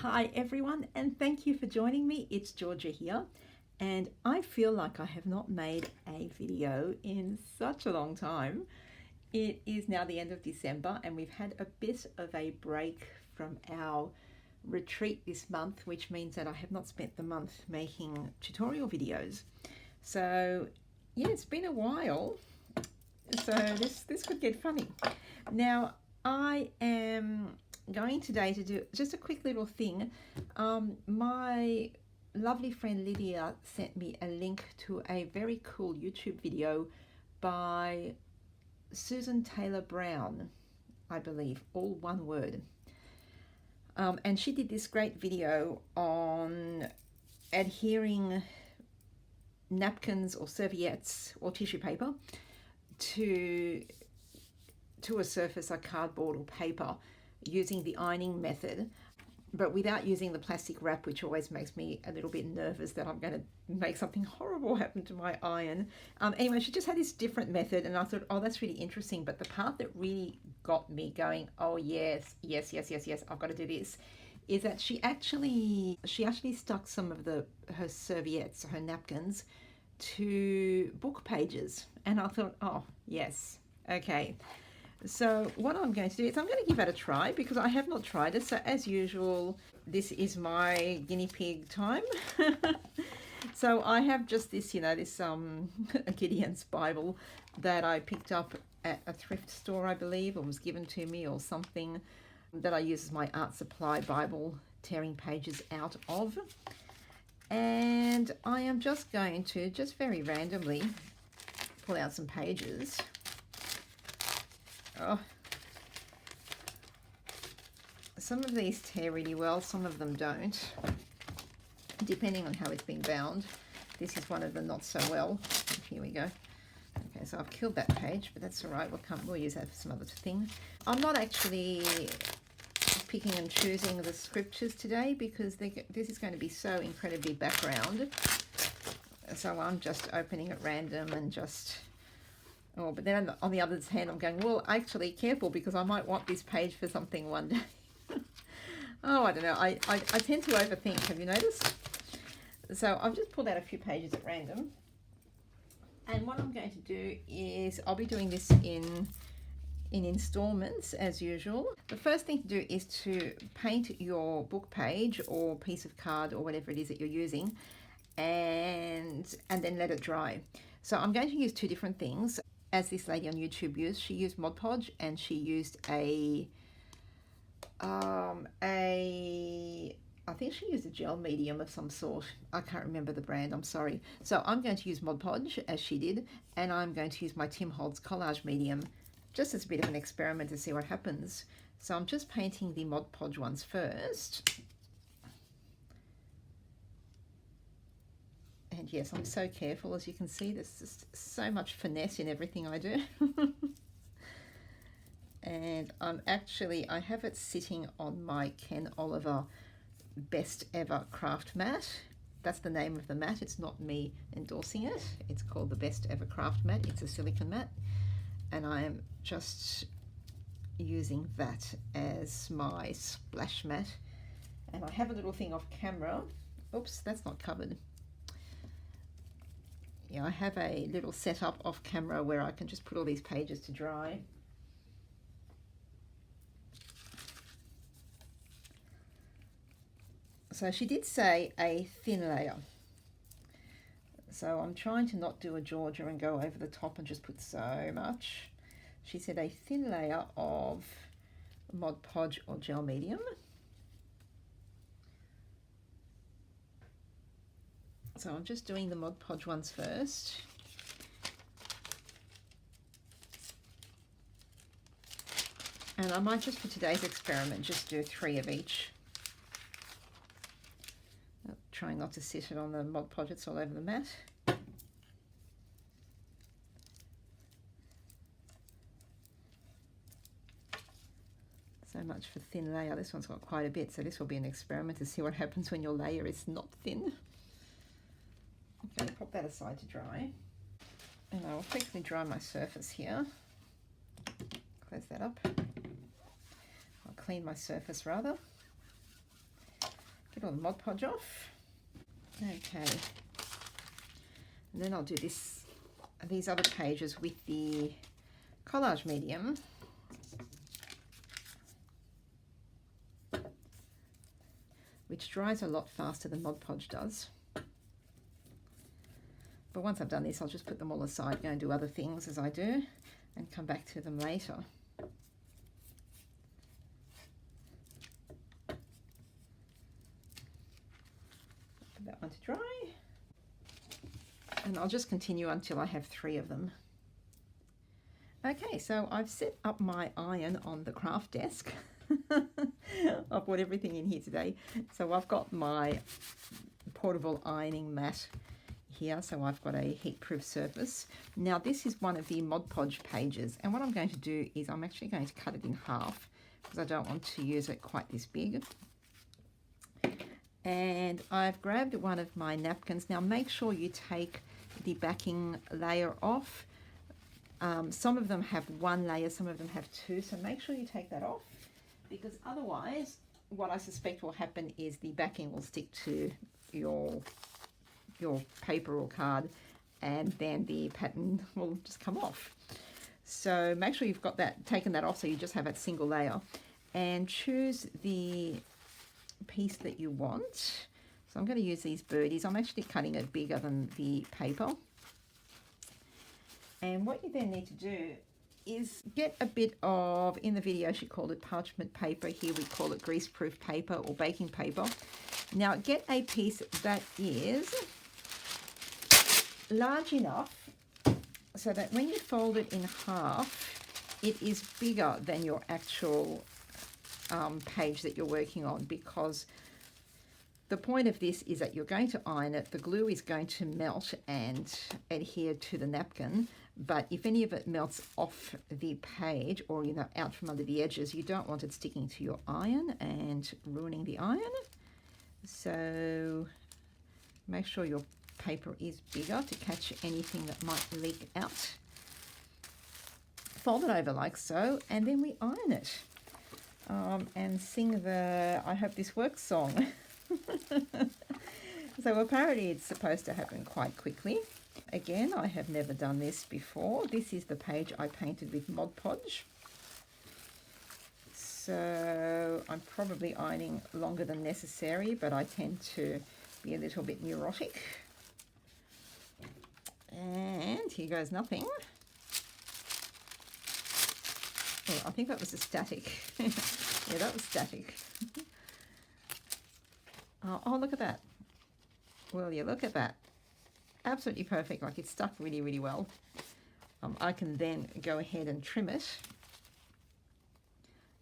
Hi everyone, and thank you for joining me. It's Georgia here, and I feel like I have not made a video in such a long time. It is now the end of December and we've had a bit of a break from our retreat this month, which means that I have not spent the month making tutorial videos. So yeah, it's been a while, so this could get funny. Now I am going today to do just a quick little thing. My lovely friend Lydia sent me a link to a very cool YouTube video by Susan Taylor Brown, I believe, all one word. And she did this great video on adhering napkins or serviettes or tissue paper to a surface like cardboard or paper using the ironing method, but without using the plastic wrap, which always makes me a little bit nervous that I'm going to make something horrible happen to my iron. Anyway, she just had this different method and I thought, oh, that's really interesting. But the part that really got me going, oh yes, I've got to do this, is that she actually stuck some of her serviettes, her napkins, to book pages. And I thought, oh yes, okay. So what I'm going to do is I'm going to give that a try because I have not tried it. So as usual, this is my guinea pig time. So I have just this, this Gideon's Bible that I picked up at a thrift store, I believe, or was given to me or something, that I use as my art supply Bible, tearing pages out of. And I am just going to, just very randomly, pull out some pages. Oh, some of these tear really well, some of them don't, depending on how it's been bound. This is one of them not so well. Here we go. Okay, so I've killed that page, but that's all right. We'll use that for some other things. I'm not actually picking and choosing the scriptures today because this is going to be so incredibly background. So I'm just opening at random and just... Oh, but then on the other hand, I'm going, well, actually, careful, because I might want this page for something one day. Oh, I don't know. I tend to overthink. Have you noticed? So I've just pulled out a few pages at random. And what I'm going to do is I'll be doing this in installments, as usual. The first thing to do is to paint your book page or piece of card or whatever it is that you're using, and then let it dry. So I'm going to use two different things. As this lady on YouTube used, she used Mod Podge and she used I think she used a gel medium of some sort. I can't remember the brand, I'm sorry. So I'm going to use Mod Podge as she did, and I'm going to use my Tim Holtz collage medium just as a bit of an experiment to see what happens. So I'm just painting the Mod Podge ones first. And yes, I'm so careful, as you can see. There's just so much finesse in everything I do. And I have it sitting on my Ken Oliver Best Ever Craft Mat. That's the name of the mat. It's not me endorsing it. It's called the Best Ever Craft Mat. It's a silicone mat. And I am just using that as my splash mat. And I have a little thing off camera. Oops, that's not covered. Yeah, I have a little setup off camera where I can just put all these pages to dry. So she did say a thin layer. So I'm trying to not do a Georgia and go over the top and just put so much. She said a thin layer of Mod Podge or gel medium. So I'm just doing the Mod Podge ones first. And I might just, for today's experiment, just do 3 of each. Trying not to sit it on the Mod Podge, it's all over the mat. So much for thin layer. This one's got quite a bit, so this will be an experiment to see what happens when your layer is not thin. Okay, pop that aside to dry. And I will quickly dry my surface here. Close that up. I'll clean my surface rather. Get all the Mod Podge off. Okay. And then I'll do these other pages with the collage medium. Which dries a lot faster than Mod Podge does. But once I've done this, I'll just put them all aside, go and do other things as I do, and come back to them later. Put that one to dry. And I'll just continue until I have 3 of them. Okay, so I've set up my iron on the craft desk. I've put everything in here today. So I've got my portable ironing mat here, so I've got a heat-proof surface. Now this is one of the Mod Podge pages, and what I'm going to do is I'm actually going to cut it in half because I don't want to use it quite this big. And I've grabbed one of my napkins. Now make sure you take the backing layer off. Some of them have 1 layer, some of them have 2, so make sure you take that off, because otherwise what I suspect will happen is the backing will stick to your paper or card, and then the pattern will just come off. So make sure you've got that, taken that off, so you just have that single layer, and choose the piece that you want. So I'm going to use these birdies. I'm actually cutting it bigger than the paper. And what you then need to do is get a bit of, in the video she called it parchment paper, here we call it greaseproof paper or baking paper. Now get a piece that is large enough so that when you fold it in half, it is bigger than your actual page that you're working on, because the point of this is that you're going to iron it, the glue is going to melt and adhere to the napkin, but if any of it melts off the page or, you know, out from under the edges, you don't want it sticking to your iron and ruining the iron. So make sure your paper is bigger to catch anything that might leak out. Fold it over like so, and then we iron it. And sing the I Hope This Works song. So apparently it's supposed to happen quite quickly. Again, I have never done this before. This is the page I painted with Mod Podge. So I'm probably ironing longer than necessary, but I tend to be a little bit neurotic. And here goes nothing. Oh, I think that was a static. Yeah, that was static. Oh, look at that. Will you look at that? Absolutely perfect. Like, it's stuck really, really well. I can then go ahead and trim it.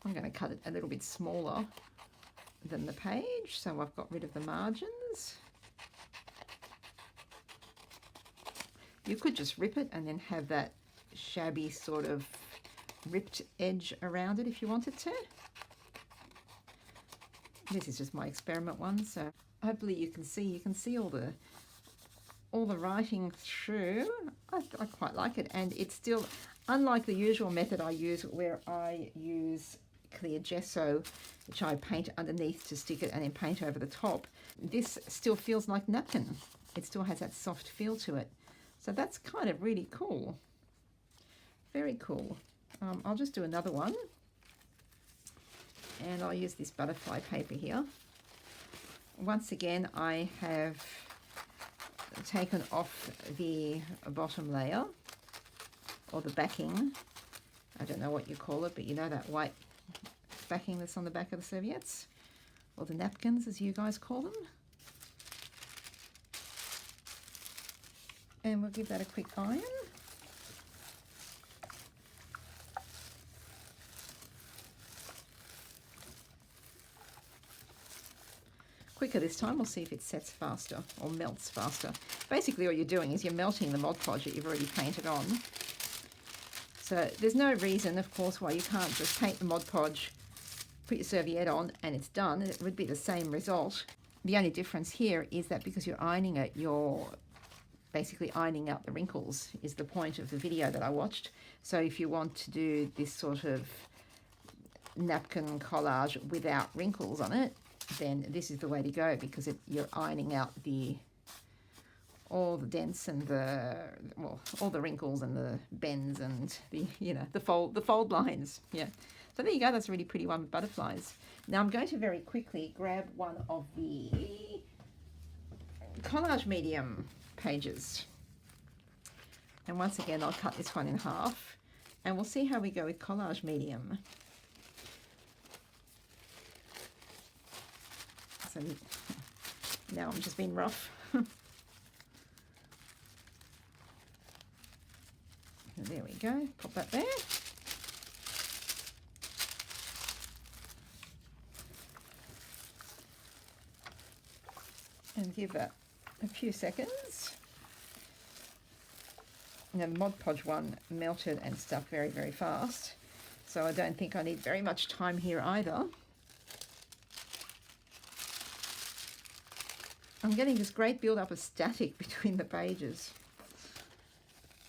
I'm going to cut it a little bit smaller than the page, so I've got rid of the margins. You could just rip it and then have that shabby sort of ripped edge around it if you wanted to. This is just my experiment one, so hopefully you can see all the writing through. I quite like it, and it's still, unlike the usual method I use where I use clear gesso, which I paint underneath to stick it and then paint over the top, this still feels like napkin. It still has that soft feel to it. So that's kind of really cool. Very cool. I'll just do another one. And I'll use this butterfly paper here. Once again, I have taken off the bottom layer, or the backing. I don't know what you call it, but you know that white backing that's on the back of the serviettes, or the napkins as you guys call them. And we'll give that a quick iron. Quicker this time. We'll see if it sets faster or melts faster. Basically all you're doing is you're melting the Mod Podge that you've already painted on. So there's no reason, of course, why you can't just paint the Mod Podge, put your serviette on, and it's done. It would be the same result. The only difference here is that because you're ironing it, you're basically ironing out the wrinkles, is the point of the video that I watched. So if you want to do this sort of napkin collage without wrinkles on it, then this is the way to go, because you're ironing out all the dents and all the wrinkles and the bends and the fold lines. Yeah. So there you go. That's a really pretty one with butterflies. Now I'm going to very quickly grab one of the collage medium pages. And once again, I'll cut this one in half, and we'll see how we go with collage medium. So now I'm just being rough. There we go. Pop that there. And give that a few seconds. Now the Mod Podge one melted and stuck very, very fast, so I don't think I need very much time here either. I'm getting this great build-up of static between the pages.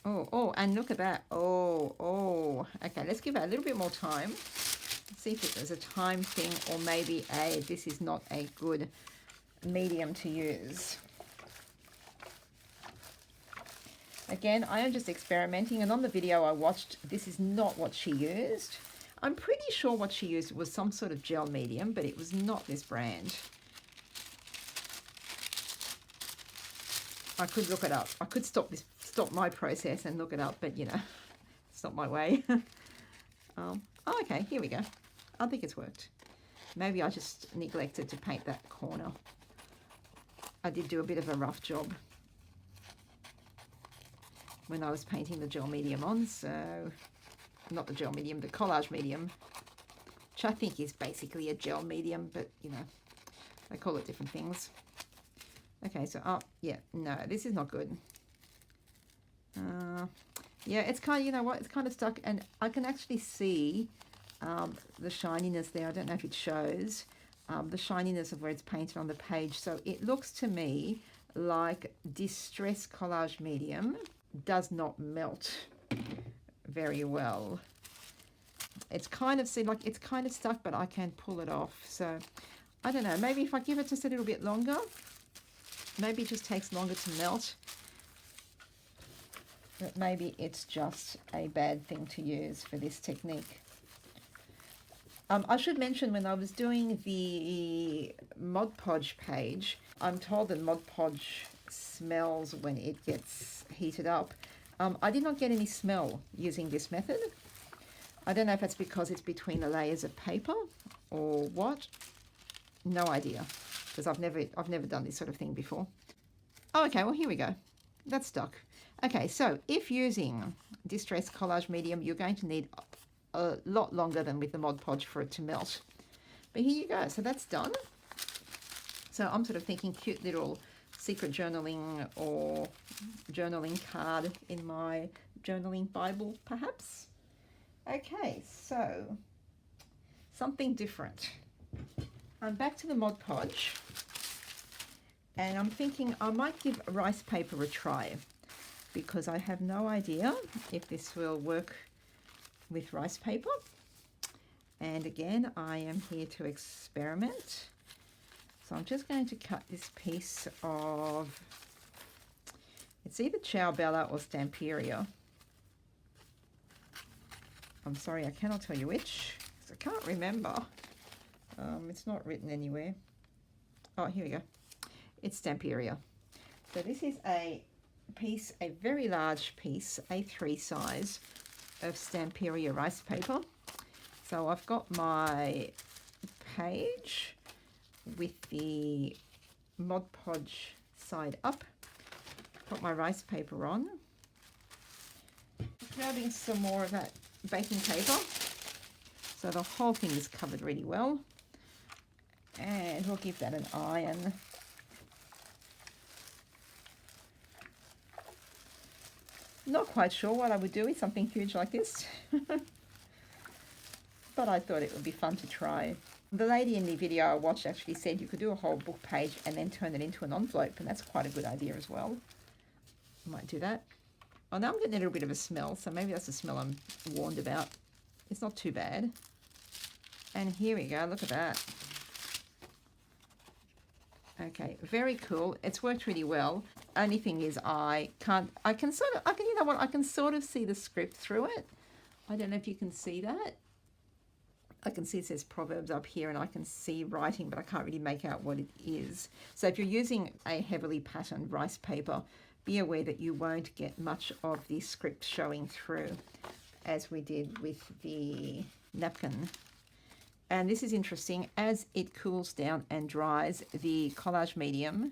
Oh, and look at that. Oh. Okay, let's give it a little bit more time. Let's see if there's a time thing, or maybe this is not a good medium to use. Again, I am just experimenting, and on the video I watched, this is not what she used. I'm pretty sure what she used was some sort of gel medium, but it was not this brand. I could look it up. I could stop my process and look it up, but it's not my way. Okay, here we go. I think it's worked. Maybe I just neglected to paint that corner. I did do a bit of a rough job when I was painting the gel medium on, so not the gel medium, the collage medium, which I think is basically a gel medium, but they call it different things. Okay, so yeah, no, this is not good. Yeah, it's kind of, it's kind of stuck, and I can actually see the shininess there. I don't know if it shows the shininess of where it's painted on the page. So it looks to me like Distress Collage Medium does not melt very well. It's kind of, it's kind of stuck, but I can pull it off. So I don't know, maybe if I give it just a little bit longer, maybe it just takes longer to melt. But maybe it's just a bad thing to use for this technique. I should mention, when I was doing the Mod Podge page, I'm told that Mod Podge smells when it gets heated up. I did not get any smell using this method. I don't know if that's because it's between the layers of paper or what. No idea, because I've never done this sort of thing before. Oh, okay, well, here we go. That's stuck. Okay, so if using Distress Collage Medium, you're going to need a lot longer than with the Mod Podge for it to melt. But here you go. So that's done. So I'm sort of thinking cute little secret journaling or journaling card in my journaling Bible, perhaps. Okay, so something different. I'm back to the Mod Podge, and I'm thinking I might give rice paper a try, because I have no idea if this will work with rice paper. And again, I am here to experiment. So I'm just going to cut this piece of, it's either Ciao Bella or Stamperia. I'm sorry, I cannot tell you which, because I can't remember. It's not written anywhere. Oh, here we go. It's Stamperia. So this is a piece, a very large piece, A3 size of Stamperia rice paper. So I've got my page with the Mod Podge side up. Got my rice paper on. Grabbing some more of that baking paper, so the whole thing is covered really well. And we'll give that an iron. Not quite sure what I would do with something huge like this, but I thought it would be fun to try. The lady in the video I watched actually said you could do a whole book page and then turn it into an envelope, and that's quite a good idea as well. I might do that. Oh, now I'm getting a little bit of a smell, so maybe that's the smell I'm warned about. It's not too bad. And here we go, look at that. Okay, very cool. It's worked really well. Only thing is I can you know what, I can sort of see the script through it. I don't know if you can see that. I can see it says Proverbs up here and I can see writing, but I can't really make out what it is. So if you're using a heavily patterned rice paper, be aware that you won't get much of the script showing through as we did with the napkin. And this is interesting, as it cools down and dries, the collage medium,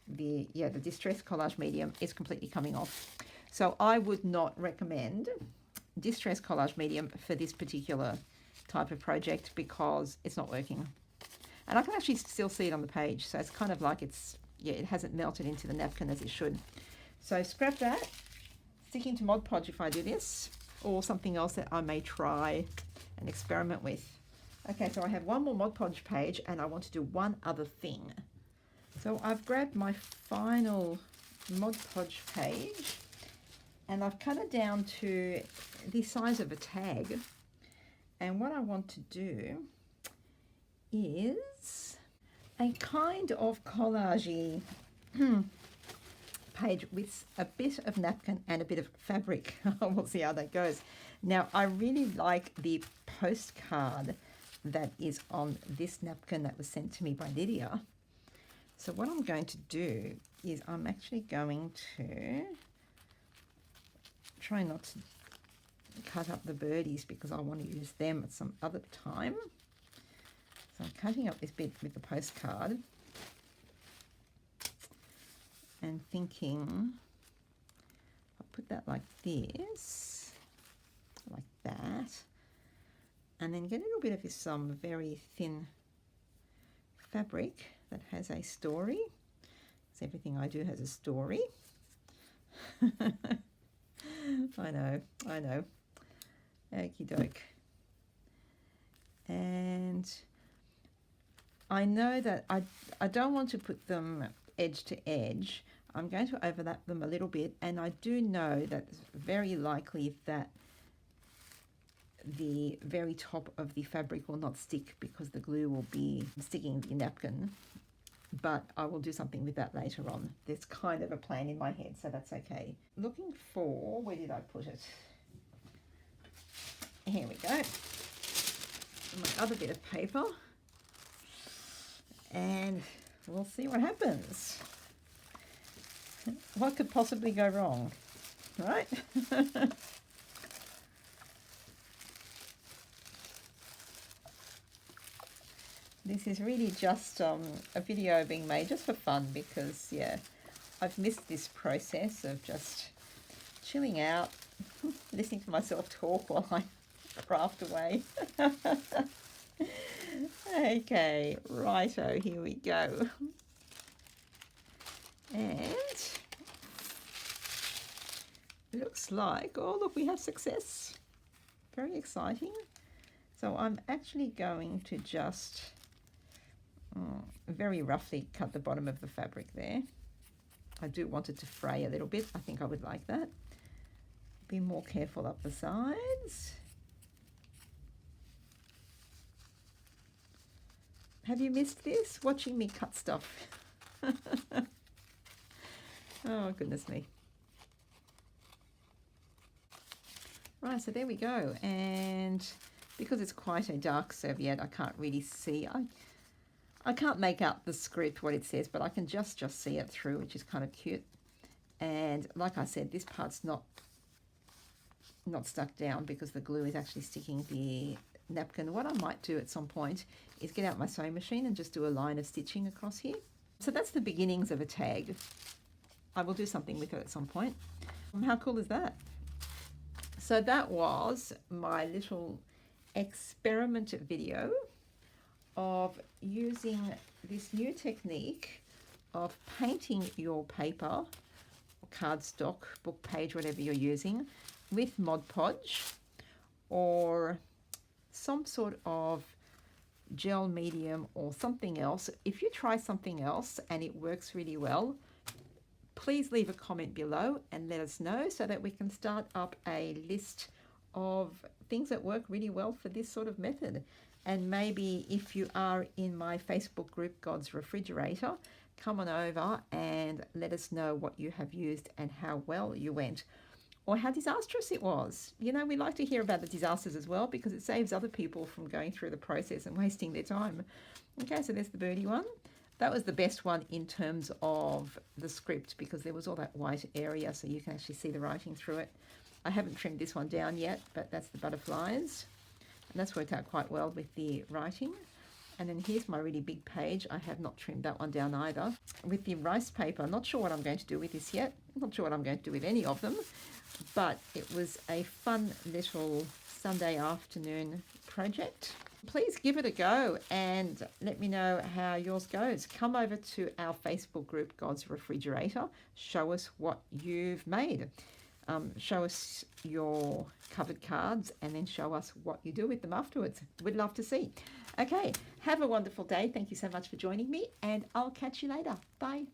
the distress collage medium is completely coming off. So I would not recommend distress collage medium for this particular type of project because it's not working. And I can actually still see it on the page, so it's kind of like it hasn't melted into the napkin as it should. So scrap that. Sticking to Mod Podge if I do this, or something else that I may try and experiment with. Okay, so I have one more Mod Podge page and I want to do one other thing. So I've grabbed my final Mod Podge page and I've cut it down to the size of a tag. And what I want to do is a kind of collage-y page with a bit of napkin and a bit of fabric. We'll see how that goes. Now, I really like the postcard that is on this napkin that was sent to me by Lydia. So what I'm going to do is I'm actually going to try not to cut up the birdies because I want to use them at some other time. So I'm cutting up this bit with the postcard and thinking I'll put that like this, like that, and then get a little bit of this very thin fabric that has a story. Because everything I do has a story. I know. Okie doke. And I know that I don't want to put them edge to edge. I'm going to overlap them a little bit, and I do know that it's very likely that the very top of the fabric will not stick because the glue will be sticking the napkin, but I will do something with that later on. There's kind of a plan in my head, so that's okay. Looking for, where did I put it? Here we go. My other bit of paper, and we'll see what happens. What could possibly go wrong, right? This is really just a video being made just for fun because, yeah, I've missed this process of just chilling out, listening to myself talk while I craft away. Okay, righto, here we go. And looks like, oh look, we have success. Very exciting. So I'm actually going to just very roughly cut the bottom of the fabric there. I do want it to fray a little bit. I think I would like that. Be more careful up the sides. Have you missed this? Watching me cut stuff. Oh, goodness me. Right, so there we go. And because it's quite a dark serviette, I can't really see. I can't make out the script, what it says, but I can just see it through, which is kind of cute. And like I said, this part's not stuck down because the glue is actually sticking the napkin. What I might do at some point is get out my sewing machine and just do a line of stitching across here. So that's the beginnings of a tag. I will do something with it at some point. How cool is that? So that was my little experiment video of using this new technique of painting your paper, or cardstock, book page, whatever you're using, with Mod Podge or some sort of gel medium or something else. If you try something else and it works really well, please leave a comment below and let us know so that we can start up a list of things that work really well for this sort of method. And maybe if you are in my Facebook group, God's Refrigerator, come on over and let us know what you have used and how well you went, or how disastrous it was. You know, we like to hear about the disasters as well, because it saves other people from going through the process and wasting their time. Okay, so there's the birdie one. That was the best one in terms of the script, because there was all that white area so you can actually see the writing through it. I haven't trimmed this one down yet, but that's the butterflies. And that's worked out quite well with the writing. And then here's my really big page. I have not trimmed that one down either. With the rice paper, not sure what I'm going to do with this yet. Not sure what I'm going to do with any of them. But it was a fun little Sunday afternoon project. Please give it a go and let me know how yours goes. Come over to our Facebook group, God's Refrigerator. Show us what you've made. Show us your covered cards and then show us what you do with them afterwards. We'd love to see. Okay, have a wonderful day. Thank you so much for joining me, and I'll catch you later. Bye.